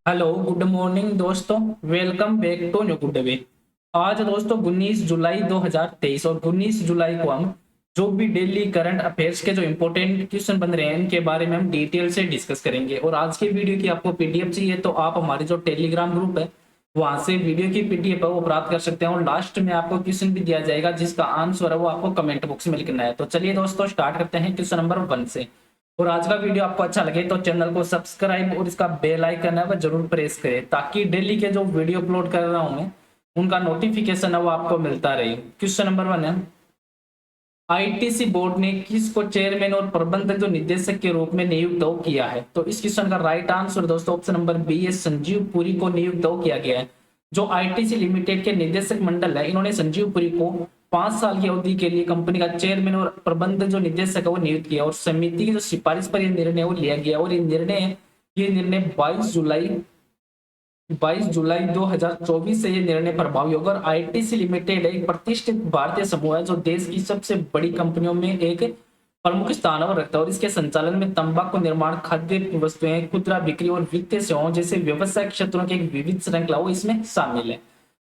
Hello good morning दोस्तों। Welcome back to new good way. आज दोस्तों 19 जुलाई 2023 और 19 जुलाई को हम जो भी डेली करंट अफेयर्स के जो इंपॉर्टेंट क्वेश्चन बन रहे हैं इनके बारे में हम डिटेल से डिस्कस करेंगे। और आज की वीडियो की आपको पीडीएफ चाहिए तो आप हमारे जो टेलीग्राम ग्रुप है वहां से वीडियो की पीडीएफ है वो प्राप्त कर सकते हैं। और लास्ट में आपको क्वेश्चन भी दिया जाएगा जिसका आंसर है वो आपको कमेंट बॉक्स में लिखना है। तो चलिए दोस्तों स्टार्ट करते हैं क्वेश्चन नंबर 1 से। और आज का वीडियो आपको अच्छा लगे तो चैनल को सब्सक्राइब और इसका बेल आइकन है वह जरूर प्रेस करें ताकि डेली के जो वीडियो अपलोड कर रहा हूं मैं उनका नोटिफिकेशन है वो आपको मिलता रहे। क्वेश्चन नंबर 1 है, आईटीसी बोर्ड ने किसको चेयरमैन और प्रबंधक जो निदेशक के रूप में नियुक्त किया है? तो इस क्वेश्चन का राइट आंसर दोस्तों ऑप्शन नंबर बी है, संजीव पुरी को नियुक्त किया गया है। जो आईटीसी लिमिटेड के निदेशक मंडल है इन्होंने संजीव पुरी को 5 साल की अवधि के लिए कंपनी का चेयरमैन और प्रबंधक जो निदेशक है वो नियुक्त किया और समिति की जो सिफारिश पर यह निर्णय वो लिया गया। और ये निर्णय 22 जुलाई 2024 से ये निर्णय प्रभावी होगा। और आईटीसी लिमिटेड एक प्रतिष्ठित भारतीय समूह है जो देश की सबसे बड़ी कंपनियों में एक प्रमुख स्थान और रखता है। और इसके संचालन में तंबाकू निर्माण, खाद्य वस्तुएं, खुदरा बिक्री और वित्तीय सेवाओं जैसे व्यवसायिक क्षेत्रों की एक विविध श्रृंखला वो इसमें शामिल है।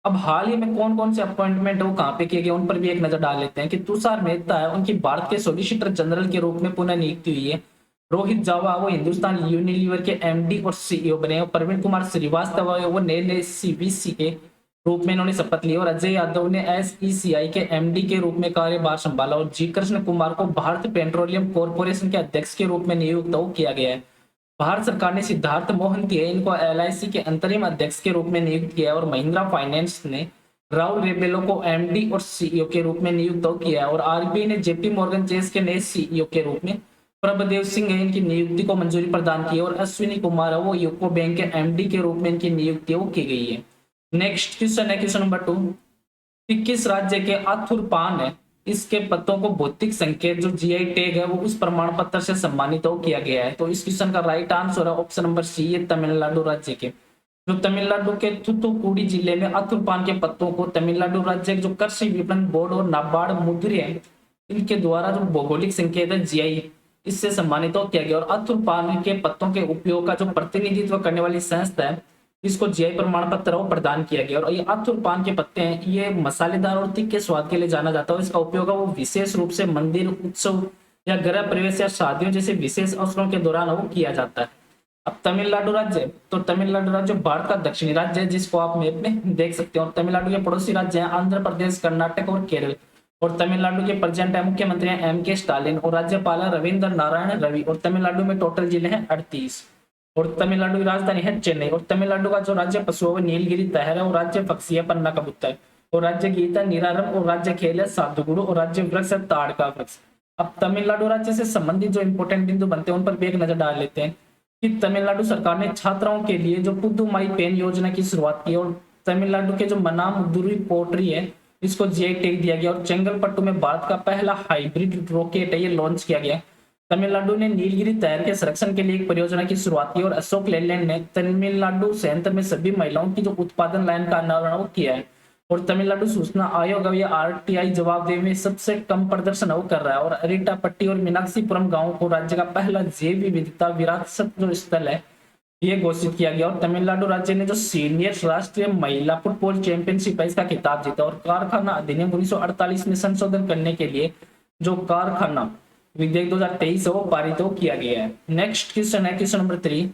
अब हाल ही में कौन कौन से अपॉइंटमेंट है वो कहाँ पे किए गए उन पर भी एक नजर डाल लेते हैं। कि तुषार मेहता है उनकी भारत के सॉलिसिटर जनरल के रूप में पुनः नियुक्ति हुई है। रोहित जावा वो हिंदुस्तान यूनिलीवर के एमडी और सीईओ बने। और प्रवीण कुमार श्रीवास्तव है वो नए सीवीसी के रूप में इन्होंने शपथ ली। और अजय यादव ने एसईसीआई के एमडी के रूप में कार्यभार संभाला। और जी कृष्ण कुमार को भारत पेट्रोलियम कॉर्पोरेशन के अध्यक्ष के रूप में नियुक्त किया गया है। भारत सरकार ने सिद्धार्थ मोहंती इनको एलआईसी के अंतरिम अध्यक्ष के रूप में नियुक्त किया है। और महिंद्रा फाइनेंस ने राहुल रेबेलो को एमडी और सीईओ के रूप में नियुक्त किया है। और आरबीआई ने जेपी मॉर्गन चेस के नए सीईओ के रूप में प्रभदेव सिंह है इनकी नियुक्ति को मंजूरी प्रदान की। और अश्विनी कुमार है वो यूको बैंक के एमडी के रूप में इनकी नियुक्ति वो की गई है। नेक्स्ट क्वेश्चन है क्वेश्चन नंबर 2 कि किस राज्य के अथुर पान है इसके पत्तों को भौतिक संकेत जो जीआई टैग है वो उस प्रमाण पत्र से सम्मानित किया गया है? तो इस क्वेश्चन का राइट आंसर है ऑप्शन नंबर सी है, तमिलनाडु राज्य के। जो तमिलनाडु के थूथुकुडी जिले में अथुर पान के पत्तों को तमिलनाडु राज्य जो कृषि विपणन बोर्ड और नाबार्ड मुद्रे इनके द्वारा जो भौगोलिक संकेत है जीआई इससे सम्मानित किया गया। और अथुर पान के पत्तों के उपयोग का जो प्रतिनिधित्व करने वाली संस्था है इसको जीआई प्रमाण पत्र प्रदान किया गया। और ये अथुर पान के पत्ते हैं ये मसालेदार और तीखे स्वाद के लिए जाना जाता है। इसका उपयोग है वो विशेष रूप से मंदिर, उत्सव या गृह प्रवेश या शादियों जैसे विशेष अवसरों के दौरान वो किया जाता है। अब तमिलनाडु राज्य, तो तमिलनाडु राज्य भारत का दक्षिणी राज्य है जिसको आप मैप में देख सकते हो। और तमिलनाडु के पड़ोसी राज्य हैं आंध्र प्रदेश, कर्नाटक और केरल। और तमिलनाडु के प्रेजेंट है मुख्यमंत्री हैं एम के स्टालिन और राज्यपाल है रविंद्र नारायण रवि। और तमिलनाडु में टोटल जिले हैं 38। और तमिलनाडु की राजधानी है चेन्नई। और तमिलनाडु का जो राज्य पशु है नीलगिरी तहर है। और राज्य पक्षी है पन्ना कबूतर। और राज्य गीत है नीरारम। और राज्य खेल है सातुगुरु। और राज्य वृक्ष है ताड़ का वृक्ष। अब तमिलनाडु राज्य से संबंधित जो इंपोर्टेंट बिंदु बनते हैं उन पर भी एक नजर डाल लेते हैं। कि तमिलनाडु सरकार ने छात्राओं के लिए जो पुदुमाई पेन योजना की शुरुआत की। और तमिलनाडु के जो मनामुदुरी पोट्री है इसको जीआई टैग दिया गया। और चेंगलपट्टू में भारत का पहला हाइब्रिड रॉकेट है ये लॉन्च किया गया। तमिलनाडु ने नीलगिरी तहर के संरक्षण के लिए एक परियोजना की शुरुआत की। और अशोक लेलैंड ने तमिलनाडु संयंत्र में सभी महिलाओं की जो उत्पादन लाइन का अनावरण किया है। और तमिलनाडु सूचना आयोग या आरटीआई जवाबदेही में सबसे कम प्रदर्शन वो कर रहा है। और अरिटापट्टी और मीनाक्षीपुरम गांव को राज्य का पहला जैव विविधता विरासत जो स्थल है ये घोषित किया गया। और तमिलनाडु राज्य ने जो सीनियर राष्ट्रीय महिला फुटबॉल चैंपियनशिप है इसका खिताब जीता। और कारखाना अधिनियम 1948 में संशोधन करने के लिए जो कारखाना विधेयक 2023 वो पारित किया गया है। नेक्स्ट क्वेश्चन है क्वेश्चन नंबर 3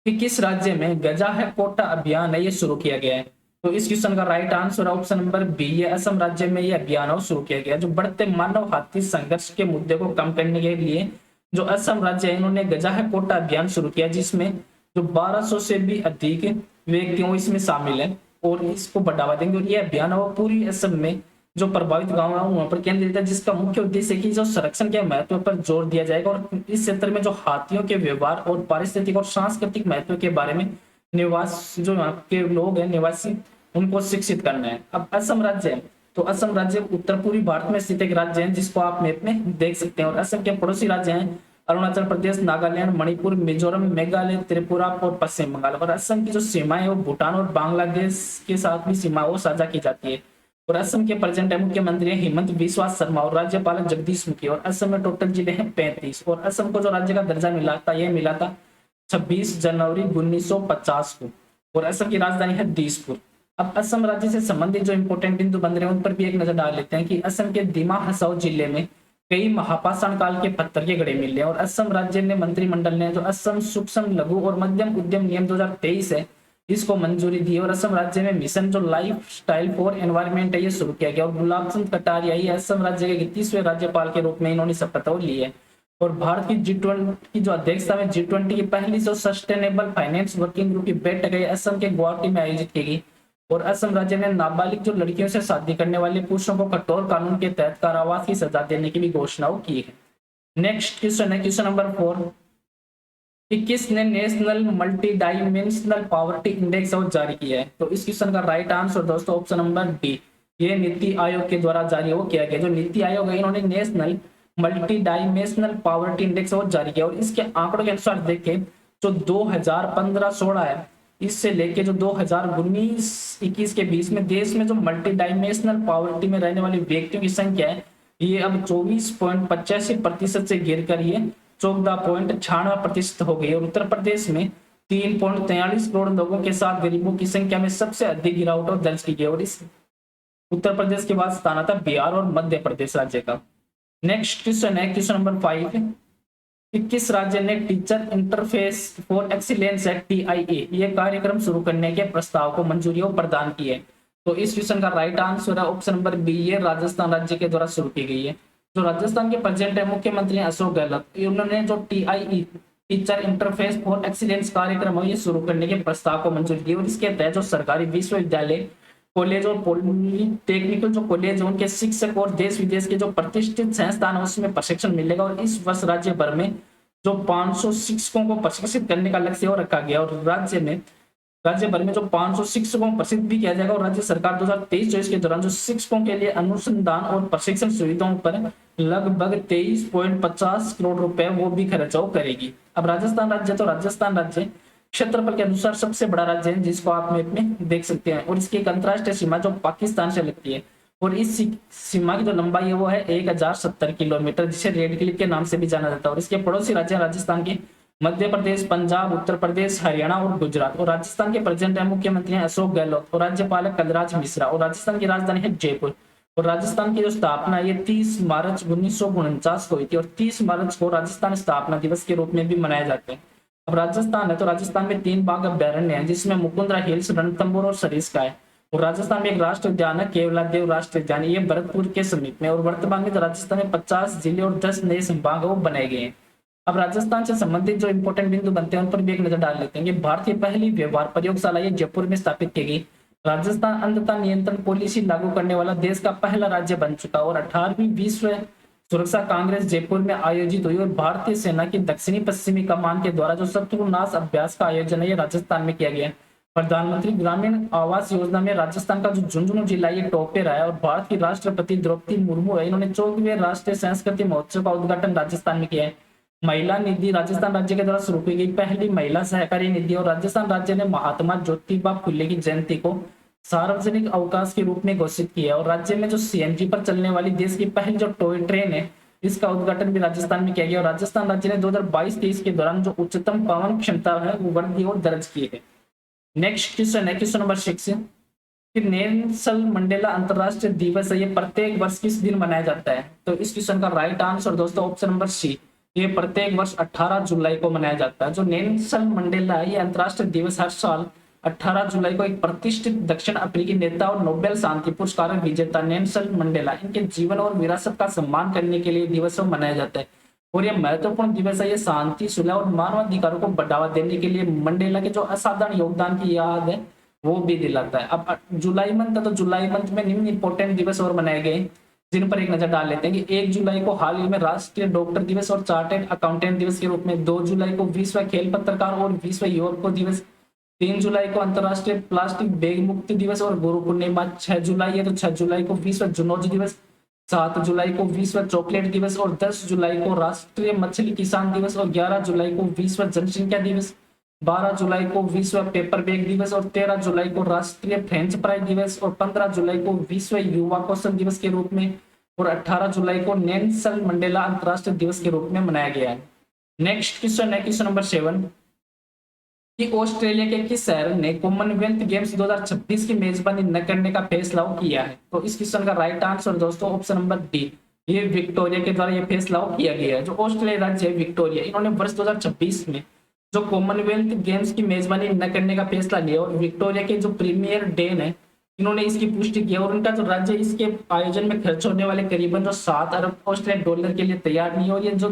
कि किस राज्य में गजा है कोटा अभियान है ये शुरू किया गया है? तो इस क्वेश्चन का right answer option number B है, असम राज्य में ये अभियान शुरू किया गया। जो बढ़ते मानव हाथी संघर्ष के मुद्दे को कम करने के लिए जो असम राज्य है इन्होंने गजा है कोटा अभियान शुरू किया जिसमें जो 1200 से भी अधिक व्यक्तियों इसमें शामिल है और इसको बढ़ावा देंगे। और ये अभियान वो पूरी असम में जो प्रभावित गांव है वहां पर केंद्रित है जिसका मुख्य उद्देश्य है कि जो संरक्षण के महत्व पर जोर दिया जाएगा। और इस क्षेत्र में जो हाथियों के व्यवहार और पारिस्थितिक और सांस्कृतिक महत्व के बारे में निवास जो यहाँ के लोग हैं निवासी उनको शिक्षित करना है। अब असम राज्य है तो असम राज्य उत्तर पूर्वी भारत में स्थित एक राज्य है जिसको आप मैप में देख सकते हैं। और असम के पड़ोसी राज्य हैं अरुणाचल प्रदेश, नागालैंड, मणिपुर, मिजोरम, मेघालय, त्रिपुरा और पश्चिम बंगाल। और असम की जो सीमाएं वो भूटान और बांग्लादेश के साथ भी सीमा वो साझा की जाती है। और असम के प्रेजेंट मुख्यमंत्री हेमंत बिस्वा शर्मा और राज्यपाल जगदीश मुखी। और असम में टोटल जिले हैं 35। और असम को जो राज्य का दर्जा मिला था ये मिला था 26 जनवरी 1950 को, और असम की राजधानी है दिसपुर। अब असम राज्य से संबंधित जो इंपोर्टेंट बिंदु बन रहे हैं उन पर भी एक नजर डाल लेते हैं कि असम के दिमा हसाओ जिले में कई महापाषाण काल के पत्थर के घड़े मिले हैं, और असम राज्य ने मंत्रिमंडल ने जो असम सूक्ष्म लघु और मध्यम उद्यम नियम 2023 है इसको मंजूरी दी, और असम राज्य में मिशन जो लाइफ स्टाइल फॉर एनवायरमेंट है ये शुरू किया गया, और गुलाब चंद कटारिया ही असम राज्य के 31वें राज्यपाल के रूप में इन्होंने शपथ ली है। और भारत की G20 की जो अध्यक्षता में G20 की पहली जो सस्टेनेबल फाइनेंस वर्किंग ग्रुप की बैठक है असम के गुवाहाटी में आयोजित की गई, और असम राज्य ने नाबालिग जो लड़कियों से शादी करने वाले पुरुषों को कठोर कानून के तहत कारावास की सजा देने की भी घोषणाओं की है। नेक्स्ट क्वेश्चन है क्वेश्चन नंबर 4 कि किसने national multi dimensional poverty index जारी किया है? तो इस क्वेश्चन का राइट आंसर दोस्तों ऑप्शन नंबर डी, ये नीति आयोग के द्वारा जारी हो किया गया। जो नीति आयोग है इन्होंने national multi dimensional poverty index जारी किया, और इसके आंकड़ों के अनुसार देखें जो 2015-16 है इससे लेके जो 2019-21 के बीच में देश में जो मल्टी डायमेंशनल पॉवर्टी में रहने वाले व्यक्तियों की संख्या है ये अब 24.85% से गिर कर ये 14.96% हो गई, और उत्तर प्रदेश में 3.43 करोड़ लोगों के साथ गरीबों की संख्या में सबसे अधिक गिरावट दर्ज की गई, और इस उत्तर प्रदेश के बाद स्थान आता बिहार और मध्य प्रदेश राज्य का। नेक्स्ट क्वेश्चन है क्वेश्चन नंबर 5 कि किस राज्य ने teacher interface for excellence TIA ये कार्यक्रम शुरू करने के प्रस्ताव को मंजूरी प्रदान की है? तो इस क्वेश्चन का राइट आंसर है ऑप्शन नंबर बी, ये राजस्थान राज्य के द्वारा शुरू की गई है। जो राजस्थान के प्रेसिडेंट है मुख्यमंत्री अशोक गहलोत, उन्होंने जो TIE teacher interface for excellence कार्यक्रम है ये शुरू करने के प्रस्ताव को मंजूरी दी, और इसके तहत जो सरकारी विश्वविद्यालय कॉलेज और पॉलिटेक्निकल जो कॉलेज उनके शिक्षक और देश विदेश के जो प्रतिष्ठित संस्थान है उसमें प्रशिक्षण मिलेगा, और इस वर्ष राज्य भर में जो 500 शिक्षकों को प्रशिक्षित करने का लक्ष्य और रखा गया, और राज्य भर में जो 500 शिक्षकों को प्रशिक्षित भी किया जाएगा, और राज्य सरकार 2023-24 के दौरान जो शिक्षकों के लिए अनुसंधान और प्रशिक्षण सुविधाओं पर लगभग 23.50 करोड़ रुपए वो भी खर्च करेगी। अब राजस्थान राज्य, तो राजस्थान राज्य क्षेत्रफल के अनुसार सबसे बड़ा राज्य है जिसको आप मैप में देख सकते हैं, और इसकी एक अंतरराष्ट्रीय सीमा जो पाकिस्तान से लगती है, और इस सीमा की जो लंबाई है वो है 1070 किलोमीटर, जिसे रेड क्लिफ के नाम से भी जाना जाता है। और इसके पड़ोसी राज्य राजस्थान के मध्य प्रदेश, पंजाब, उत्तर प्रदेश, हरियाणा और गुजरात। और राजस्थान के प्रेसिडेंट है मुख्यमंत्री अशोक गहलोत, और राज्यपाल है कलराज मिश्रा, और राजस्थान की राजधानी है जयपुर। और राजस्थान की जो स्थापना ये 30 मार्च 1949 को हुई थी, और 30 मार्च को राजस्थान स्थापना दिवस के रूप में भी मनाया जाता है। अब राजस्थान है, तो राजस्थान में 3 बाघ अभ्यारण्य है जिसमें मुकुंदरा हिल्स, रणथंभौर और सरिस्का है। और राजस्थान में एक राष्ट्रीय उद्यान है केवलादेव राष्ट्रीय उद्यान, ये भरतपुर के समीप में। और वर्तमान में तो राजस्थान में 50 जिले और 10 नए संभाग वो बनाए गए हैं। अब राजस्थान से संबंधित जो इंपोर्टेंट बिंदु बनते हैं उन पर भी एक नजर डाल लेते हैं। ये भारतीय पहली व्यवहार प्रयोगशाला ये जयपुर में स्थापित की गई। राजस्थान अंधता नियंत्रण पॉलिसी लागू करने वाला देश का पहला राज्य बन चुका, और 18वीं विश्व सुरक्षा कांग्रेस जयपुर में आयोजित हुई, और भारतीय सेना की दक्षिणी पश्चिमी कमान के द्वारा जो शत्रुनाश अभ्यास का आयोजन है ये राजस्थान में किया गया। प्रधानमंत्री ग्रामीण आवास योजना में राजस्थान का जो झुंझुनू जिला ये टॉप पे रहा है, और भारत की राष्ट्रपति द्रौपदी मुर्मू है, इन्होंने 24वें राष्ट्रीय संस्कृति महोत्सव का उद्घाटन राजस्थान में किया है। महिला निधि राजस्थान राज्य के द्वारा शुरू की गई पहली महिला सहकारी निधि, और राजस्थान राज्य ने महात्मा ज्योतिबा फुले की जयंती को सार्वजनिक अवकाश के रूप में घोषित किया। और राज्य में जो CNG पर चलने वाली देश की पहली जो टॉय ट्रेन है इसका उद्घाटन भी राजस्थान में किया गया। और राजस्थान राज्य ने 2022-23 के दौरान जो उच्चतम पवन क्षमता है वो वृद्धि और दर्ज की है। नेक्स्ट क्वेश्चन है क्वेश्चन नंबर 6 कि नेल्सन मंडेला अंतरराष्ट्रीय दिवस है ये प्रत्येक वर्ष किस दिन मनाया जाता है? तो इस क्वेश्चन का राइट आंसर दोस्तों ऑप्शन नंबर सी, ये प्रत्येक वर्ष 18 जुलाई को मनाया जाता है। जो नेल्सन मंडेला है ये अंतरराष्ट्रीय दिवस हर साल 18 जुलाई को एक प्रतिष्ठित दक्षिण अफ्रीकी नेता और नोबेल शांति पुरस्कार विजेता नेल्सन मंडेला इनके जीवन और विरासत का सम्मान करने के लिए दिवस को मनाया जाता है। और यह महत्वपूर्ण दिवस है, ये शांति, सुलह और मानवाधिकारों को बढ़ावा देने के लिए मंडेला के जो असाधारण योगदान की याद है वो भी दिलाता है। अब जुलाई मंथ है, तो जुलाई मंथ में निम्न इंपोर्टेंट दिवस और मनाए गए जिन पर एक नजर डाल लेते हैं कि 1 जुलाई को हाल ही में राष्ट्रीय डॉक्टर दिवस और चार्टर्ड अकाउंटेंट दिवस के रूप में, 2 जुलाई को विश्व खेल पत्रकार और विश्व युवक दिवस, 3 जुलाई को अंतरराष्ट्रीय प्लास्टिक बैग मुक्ति दिवस और गुरु पूर्णिमा, 6 जुलाई है तो 6 जुलाई को विश्व जुनोज दिवस, 7 जुलाई को विश्व चॉकलेट दिवस और 10 जुलाई को राष्ट्रीय मछली किसान दिवस और 11 जुलाई को विश्व जनसंख्या दिवस, 12 जुलाई को विश्व पेपर बैग दिवस और 13 जुलाई को राष्ट्रीय फ्रेंच फ्राई दिवस और 15 जुलाई को विश्व युवा कौशल दिवस के रूप में और 18 जुलाई को नेल्सन मंडेला अंतरराष्ट्रीय दिवस के रूप में मनाया गया है। नेक्स्ट क्वेश्चन है क्वेश्चन नंबर 7 कि ऑस्ट्रेलिया के किस शहर ने कॉमनवेल्थ गेम्स 2026 की मेजबानी न करने का फैसला किया है? तो इस क्वेश्चन का राइट आंसर दोस्तों ऑप्शन नंबर डी, ये विक्टोरिया के द्वारा ये फैसला किया गया है। जो ऑस्ट्रेलिया राज्य है विक्टोरिया, इन्होंने वर्ष 2026 में जो कॉमनवेल्थ गेम्स की मेजबानी न करने का फैसला लिया, और विक्टोरिया के जो प्रीमियर डेन है इन्होंने इसकी पुष्टि की, और उनका जो राज्य इसके आयोजन में खर्च होने वाले करीबन जो 7 अरब ऑस्ट्रेलियन डॉलर के लिए तैयार नहीं है। और ये जो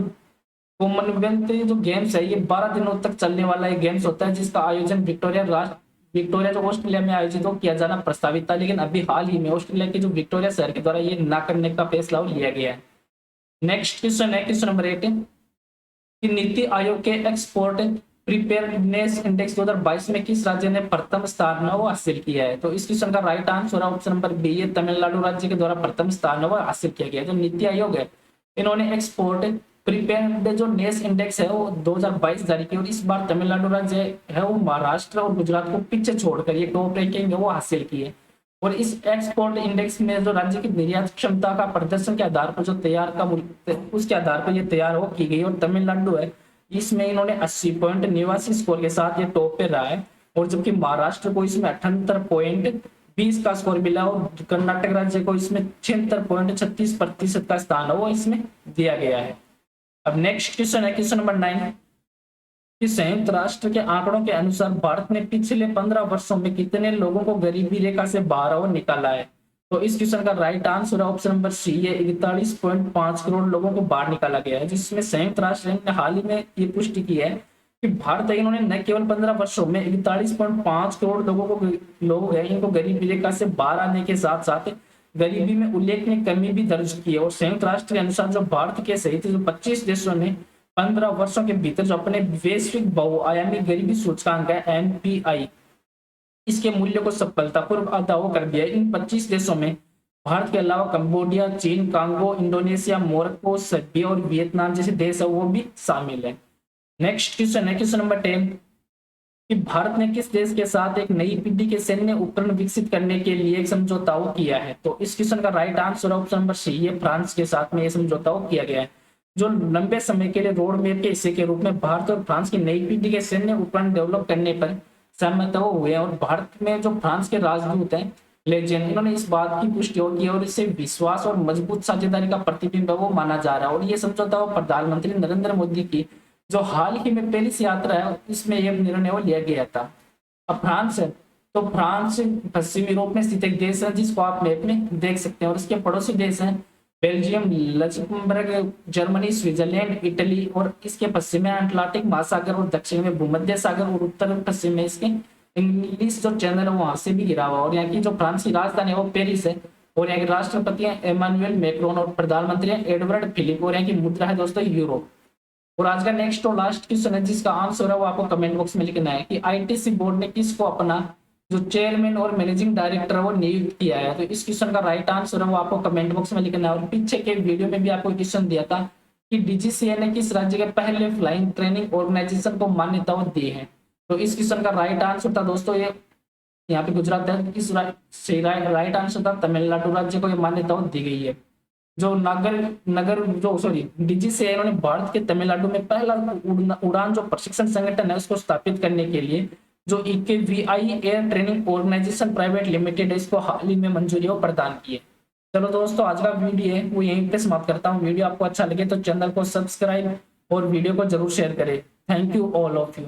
कॉमनवेल्थ जो गेम्स है ये 12 दिनों तक चलने वाला एक गेम्स होता है, जिसका आयोजन विक्टोरिया जो ऑस्ट्रेलिया में आयोजित किया जाना प्रस्तावित था, लेकिन अभी हाल ही में ऑस्ट्रेलिया के जो विक्टोरिया शहर के द्वारा ये ना करने का फैसला लिया गया है। नेक्स्ट क्वेश्चन है क्वेश्चन नंबर 8 कि नीति आयोग के एक्सपोर्ट प्रिपेयर्डनेस इंडेक्स 2022 में किस राज्य ने प्रथम स्थान हासिल किया है? तो इस क्वेश्चन का राइट आंसर है ऑप्शन नंबर बी, ये तमिलनाडु राज्य के द्वारा प्रथम स्थान हासिल किया गया है। जो नीति आयोग है इन्होंने एक्सपोर्ट प्रिपेयर्ड जो नेस इंडेक्स है वो 2022 जारी किया, और इस बार तमिलनाडु राज्य है वो महाराष्ट्र और गुजरात को पीछे छोड़कर ये टॉप रैंकिंग है वो हासिल की है। और इस एक्सपोर्ट इंडेक्स में जो राज्य की निर्यात क्षमता का प्रदर्शन के आधार पर जो तैयार का उसके आधार पर ये तैयार हो की गई, और तमिलनाडु है इसमें इन्होंने 80.89 स्कोर के साथ ये टॉप पे रहा है, और जबकि महाराष्ट्र को इसमें 78.20 का स्कोर मिला, और कर्नाटक राज्य को इसमें 76.36% का स्थान है वो इसमें दिया गया है। अब नेक्स्ट क्वेश्चन है क्वेश्चन नंबर 9 कि संयुक्त राष्ट्र के आंकड़ों के अनुसार भारत ने पिछले 15 वर्षों में कितने लोगों को गरीबी रेखा से बाहर निकाला है? तो इस क्वेश्चन का राइट आंसर है ऑप्शन नंबर सी, ये 41.5 करोड़ लोगों को बाहर निकाला गया है, जिसमें संयुक्त राष्ट्र ने हाल ही में ये पुष्टि की है कि भारत इन्होंने न केवल 15 वर्षों में 41.5 करोड़ लोग है इनको गरीबी रेखा से बाहर आने के साथ साथ गरीबी में उल्लेखनीय कमी भी दर्ज की है। और संयुक्त राष्ट्र के अनुसार जो भारत के सहित जो 25 देशों ने 15 वर्षों के भीतर जो अपने वैश्विक बहुआयामी गरीबी सूचकांक है NPI इसके मूल्य को सफलतापूर्वक अदा कर दिया है। इन 25 देशों में भारत के अलावा कंबोडिया, चीन, कांगो, इंडोनेशिया, मोरक्को, सर्बिया और वियतनाम जैसे देश है वो भी शामिल है। नेक्स्ट क्वेश्चन है क्वेश्चन नंबर 10 कि भारत ने किस देश के साथ एक नई पीढ़ी के सैन्य उपकरण विकसित करने के लिए एक समझौता किया है? तो इस क्वेश्चन का right answer option number C, ये फ्रांस के साथ में ये समझौता किया गया है, जो लंबे समय के लिए रोड मैप के हिस्से के रूप में भारत और फ्रांस की नई पीढ़ी के सैन्य उपकरण डेवलप करने पर सहमत हुए हैं। और भारत में जो फ्रांस के राजदूत हैं लेजेंड, इन्होंने इस बात की पुष्टि की और इसे विश्वास और मजबूत साझेदारी का प्रतिबिंब वो माना जा रहा है। और ये समझौता प्रधानमंत्री नरेंद्र मोदी की जो हाल ही में पेरिस यात्रा है इसमें यह निर्णय लिया गया था। अब फ्रांस है, तो फ्रांस पश्चिमी यूरोप में स्थित एक देश है जिसको आप मैप में देख सकते हैं, और इसके पड़ोसी देश हैं Belgium, Luxembourg, Germany, Switzerland, Italy, और इसके पश्चिम में अटलांटिक महासागर और दक्षिण में भूमध्य सागर, और उत्तर पश्चिम में इसके इंग्लिश जो चैनल है वहां से भी घिरा हुआ। और यहाँ की जो फ्रांस की राजधानी है वो पेरिस है, और यहाँ के राष्ट्रपति हैं एमानुएल मैक्रोन, और प्रधानमंत्री हैं एडवर्ड फिलिप, और यहाँ की मुद्रा है दोस्तों यूरो। और आज का नेक्स्ट और लास्ट क्वेश्चन है जिसका आंसर है वो आपको कमेंट बॉक्स में लिखना है कि ITC बोर्ड ने किसको अपना जो चेयरमैन और मैनेजिंग डायरेक्टर है वो नियुक्त किया है? तो इस क्वेश्चन का राइट आंसर है वो आपको कमेंट बॉक्स में लिखना है। और पीछे के वीडियो में भी आपको क्वेश्चन दिया था कि DGCA ने किस राज्य के पहले फ्लाइंग ट्रेनिंग ऑर्गेनाइजेशन को मान्यता दी है? तो इस क्वेश्चन का राइट आंसर था दोस्तों ये यहाँ पे गुजरात है, इस राइट आंसर था तमिलनाडु राज्य को ये मान्यता दी गई है। जो DGCA इन्होंने भारत के तमिलनाडु में पहला उड़ान जो प्रशिक्षण संगठन है उसको स्थापित करने के लिए जो EKVI air training organisation private limited है इसको हाल ही में मंजूरी प्रदान की है। चलो दोस्तों आज का वीडियो है वो यहीं पे समाप्त करता हूँ। वीडियो आपको अच्छा लगे तो चैनल को सब्सक्राइब और वीडियो को जरूर शेयर करें। Thank you all of you.